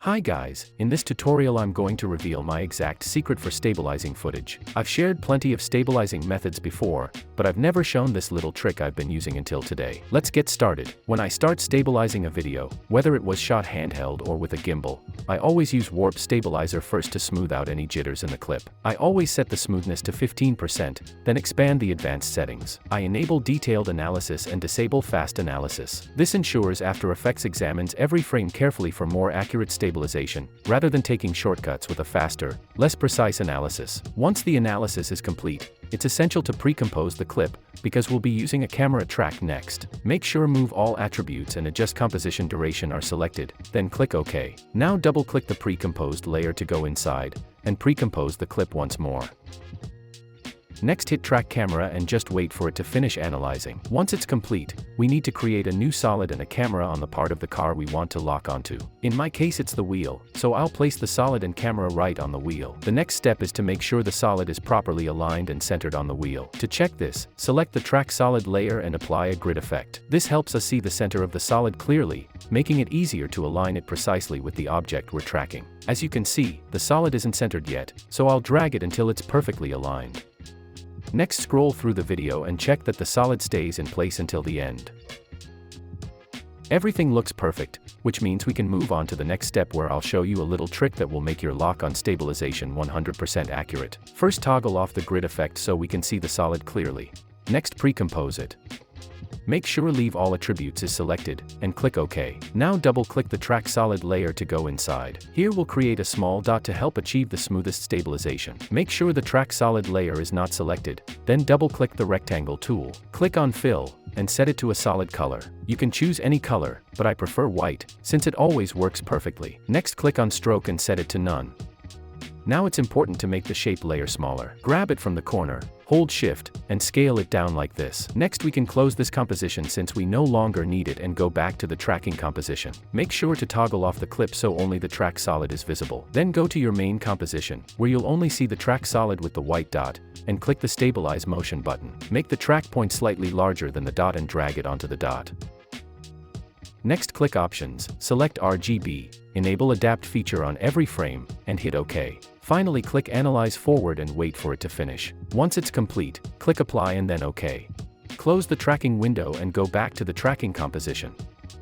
Hi guys, in this tutorial I'm going to reveal my exact secret for stabilizing footage. I've shared plenty of stabilizing methods before, but I've never shown this little trick I've been using until today. Let's get started. When I start stabilizing a video, whether it was shot handheld or with a gimbal, I always use warp stabilizer first to smooth out any jitters in the clip. I always set the smoothness to 15%, then expand the advanced settings. I enable detailed analysis and disable fast analysis. This ensures After Effects examines every frame carefully for more accurate stabilization, rather than taking shortcuts with a faster, less precise analysis. Once the analysis is complete, it's essential to pre-compose the clip, because we'll be using a camera track next. Make sure Move All Attributes and Adjust Composition Duration are selected, then click OK. Now double-click the pre-composed layer to go inside, and pre-compose the clip once more. Next hit Track Camera and just wait for it to finish analyzing. Once it's complete, we need to create a new solid and a camera on the part of the car we want to lock onto. In my case it's the wheel, so I'll place the solid and camera right on the wheel. The next step is to make sure the solid is properly aligned and centered on the wheel. To check this, select the Track Solid layer and apply a grid effect. This helps us see the center of the solid clearly, making it easier to align it precisely with the object we're tracking. As you can see, the solid isn't centered yet, so I'll drag it until it's perfectly aligned. Next, scroll through the video and check that the solid stays in place until the end. Everything looks perfect, which means we can move on to the next step where I'll show you a little trick that will make your lock on stabilization 100% accurate. First, toggle off the grid effect so we can see the solid clearly. Next, pre-compose it. Make sure Leave All Attributes is selected, and click OK. Now double-click the Track Solid layer to go inside. Here we'll create a small dot to help achieve the smoothest stabilization. Make sure the Track Solid layer is not selected, then double-click the Rectangle tool. Click on Fill, and set it to a solid color. You can choose any color, but I prefer white, since it always works perfectly. Next, click on Stroke and set it to None. Now it's important to make the shape layer smaller. Grab it from the corner, hold Shift, and scale it down like this. Next we can close this composition since we no longer need it and go back to the tracking composition. Make sure to toggle off the clip so only the track solid is visible. Then go to your main composition, where you'll only see the track solid with the white dot, and click the Stabilize Motion button. Make the track point slightly larger than the dot and drag it onto the dot. Next, click Options, select RGB, enable Adapt feature on every frame, and hit OK. Finally, click Analyze Forward and wait for it to finish. Once it's complete, click Apply and then OK. Close the tracking window and go back to the tracking composition.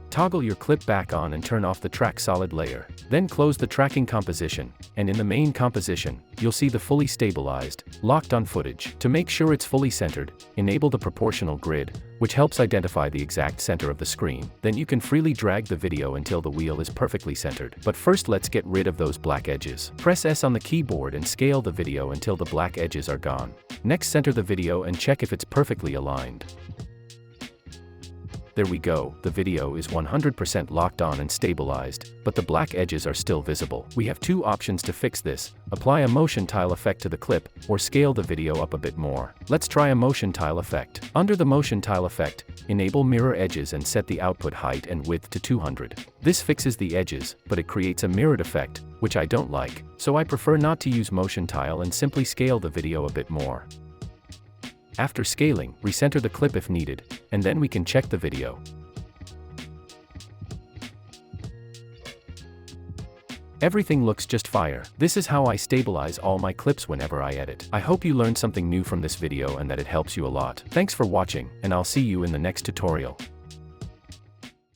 Toggle your clip back on and turn off the Track Solid layer. Then close the tracking composition, and in the main composition, you'll see the fully stabilized, locked on footage. To make sure it's fully centered, enable the proportional grid, which helps identify the exact center of the screen. Then you can freely drag the video until the wheel is perfectly centered. But first let's get rid of those black edges. Press S on the keyboard and scale the video until the black edges are gone. Next, center the video and check if it's perfectly aligned. There we go, the video is 100% locked on and stabilized, but the black edges are still visible. We have two options to fix this: apply a motion tile effect to the clip, or scale the video up a bit more. Let's try a motion tile effect. Under the motion tile effect, enable mirror edges and set the output height and width to 200. This fixes the edges, but it creates a mirrored effect, which I don't like, so I prefer not to use motion tile and simply scale the video a bit more. After scaling, recenter the clip if needed, and then we can check the video. Everything looks just fire. This is how I stabilize all my clips whenever I edit. I hope you learned something new from this video and that it helps you a lot. Thanks for watching, and I'll see you in the next tutorial.